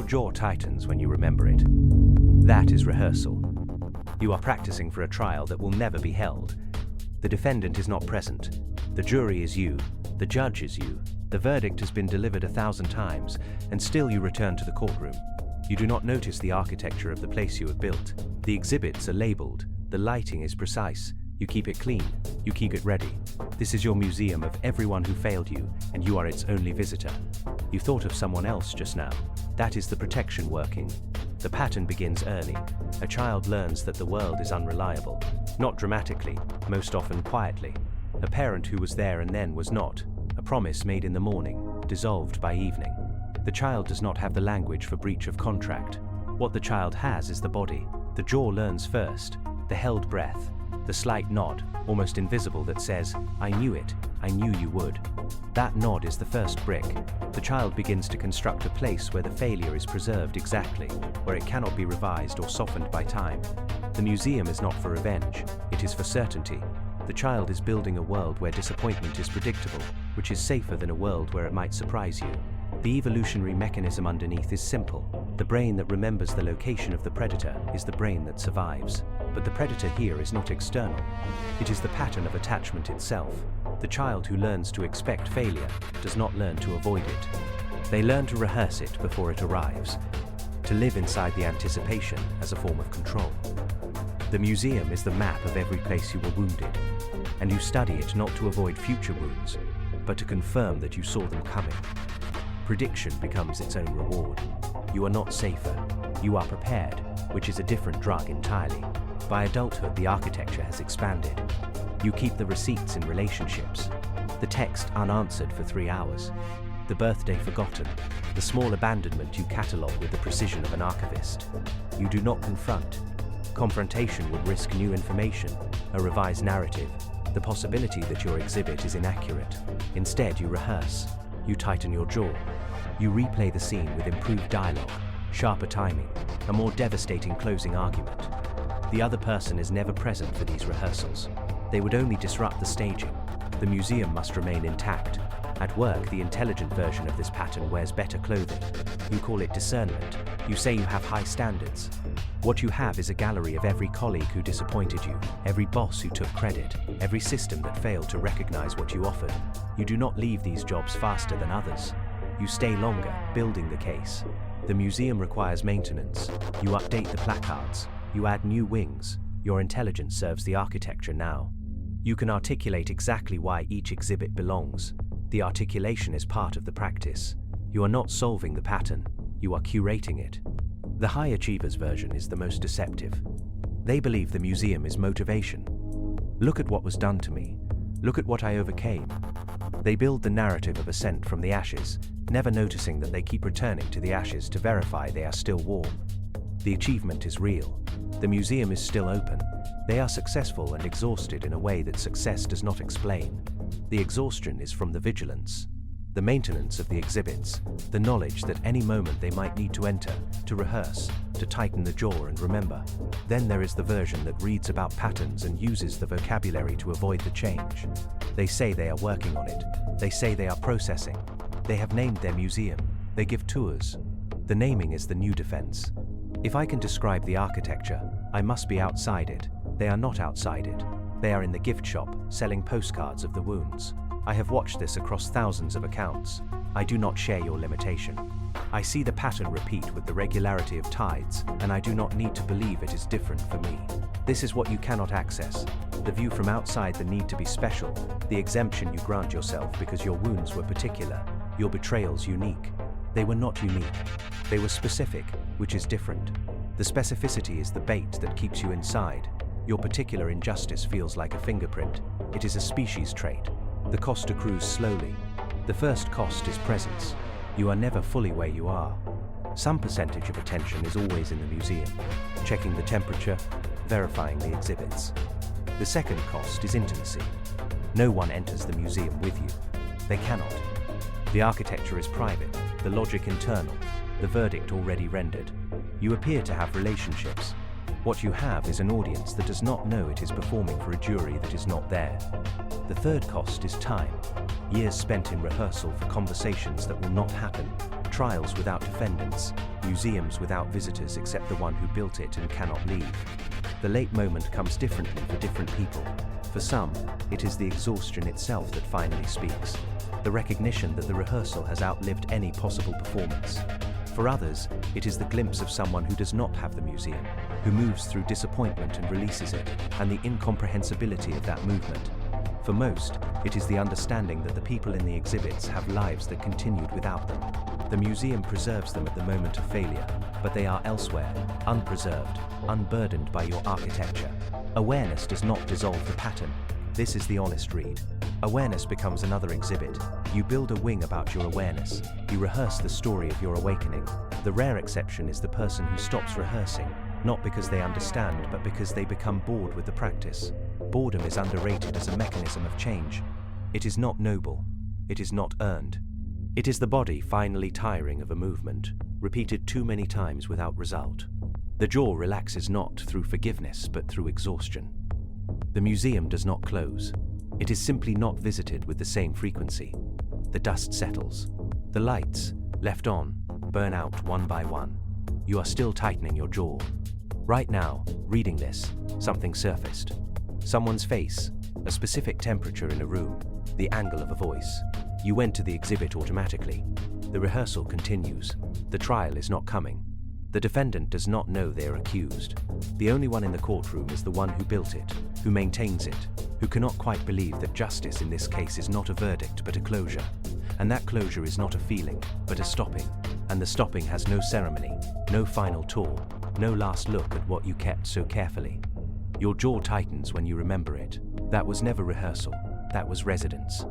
jaw tightens when you remember it. That is rehearsal. You are practicing for a trial that will never be held. The defendant is not present. The jury is you. The judge is you. The verdict has been delivered 1,000 times, and still you return to the courtroom. You do not notice the architecture of the place you have built. The exhibits are labeled. The lighting is precise. You keep it clean. You keep it ready. This is your museum of everyone who failed you, and you are its only visitor. You thought of someone else just now. That is the protection working. The pattern begins early. A child learns that the world is unreliable. Not dramatically, most often quietly. A parent who was there and then was not. A promise made in the morning, dissolved by evening. The child does not have the language for breach of contract. What the child has is the body. The jaw learns first, the held breath, the slight nod, almost invisible, that says, "I knew it, I knew you would." That nod is the first brick. The child begins to construct a place where the failure is preserved exactly, where it cannot be revised or softened by time. The museum is not for revenge, it is for certainty. The child is building a world where disappointment is predictable, which is safer than a world where it might surprise you. The evolutionary mechanism underneath is simple. The brain that remembers the location of the predator is the brain that survives. But the predator here is not external. It is the pattern of attachment itself. The child who learns to expect failure does not learn to avoid it. They learn to rehearse it before it arrives, to live inside the anticipation as a form of control. The museum is the map of every place you were wounded, and you study it not to avoid future wounds, but to confirm that you saw them coming. Prediction becomes its own reward. You are not safer, you are prepared, which is a different drug entirely. By adulthood, the architecture has expanded. You keep the receipts in relationships, the text unanswered for 3 hours, the birthday forgotten, the small abandonment you catalogue with the precision of an archivist. You do not confront. Confrontation would risk new information, a revised narrative, the possibility that your exhibit is inaccurate. Instead, you rehearse. You tighten your jaw. You replay the scene with improved dialogue, sharper timing, a more devastating closing argument. The other person is never present for these rehearsals. They would only disrupt the staging. The museum must remain intact. At work, the intelligent version of this pattern wears better clothing. You call it discernment. You say you have high standards. What you have is a gallery of every colleague who disappointed you, every boss who took credit, every system that failed to recognize what you offered. You do not leave these jobs faster than others. You stay longer, building the case. The museum requires maintenance. You update the placards. You add new wings. Your intelligence serves the architecture now. You can articulate exactly why each exhibit belongs. The articulation is part of the practice. You are not solving the pattern. You are curating it. The high achievers version is the most deceptive. They believe the museum is motivation. Look at what was done to me. Look at what I overcame. They build the narrative of ascent from the ashes, never noticing that they keep returning to the ashes to verify they are still warm. The achievement is real. The museum is still open. They are successful and exhausted in a way that success does not explain. The exhaustion is from the vigilance, the maintenance of the exhibits, the knowledge that any moment they might need to enter, to rehearse, to tighten the jaw and remember. Then there is the version that reads about patterns and uses the vocabulary to avoid the change. They say they are working on it. They say they are processing. They have named their museum. They give tours. The naming is the new defense. If I can describe the architecture, I must be outside it. They are not outside it. They are in the gift shop, selling postcards of the wounds. I have watched this across thousands of accounts. I do not share your limitation. I see the pattern repeat with the regularity of tides, and I do not need to believe it is different for me. This is what you cannot access. The view from outside, the need to be special, the exemption you grant yourself because your wounds were particular, your betrayals unique. They were not unique. They were specific, which is different. The specificity is the bait that keeps you inside. Your particular injustice feels like a fingerprint. It is a species trait. The cost accrues slowly. The first cost is presence. You are never fully where you are. Some percentage of attention is always in the museum, checking the temperature, verifying the exhibits. The second cost is intimacy. No one enters the museum with you. They cannot. The architecture is private, the logic internal, the verdict already rendered. You appear to have relationships. What you have is an audience that does not know it is performing for a jury that is not there. The third cost is time. Years spent in rehearsal for conversations that will not happen, trials without defendants, museums without visitors except the one who built it and cannot leave. The late moment comes differently for different people. For some, it is the exhaustion itself that finally speaks, the recognition that the rehearsal has outlived any possible performance. For others, it is the glimpse of someone who does not have the museum, who moves through disappointment and releases it, and the incomprehensibility of that movement. For most, it is the understanding that the people in the exhibits have lives that continued without them. The museum preserves them at the moment of failure, but they are elsewhere, unpreserved, unburdened by your architecture. Awareness does not dissolve the pattern. This is the honest read. Awareness becomes another exhibit. You build a wing about your awareness. You rehearse the story of your awakening. The rare exception is the person who stops rehearsing, not because they understand, but because they become bored with the practice. Boredom is underrated as a mechanism of change. It is not noble. It is not earned. It is the body finally tiring of a movement, repeated too many times without result. The jaw relaxes not through forgiveness, but through exhaustion. The museum does not close. It is simply not visited with the same frequency. The dust settles. The lights, left on, burn out one by one. You are still tightening your jaw. Right now, reading this, something surfaced. Someone's face, a specific temperature in a room, the angle of a voice. You went to the exhibit automatically. The rehearsal continues. The trial is not coming. The defendant does not know they are accused. The only one in the courtroom is the one who built it, who maintains it, who cannot quite believe that justice in this case is not a verdict but a closure. And that closure is not a feeling, but a stopping. And the stopping has no ceremony, no final tour, no last look at what you kept so carefully. Your jaw tightens when you remember it. That was never rehearsal, that was residence.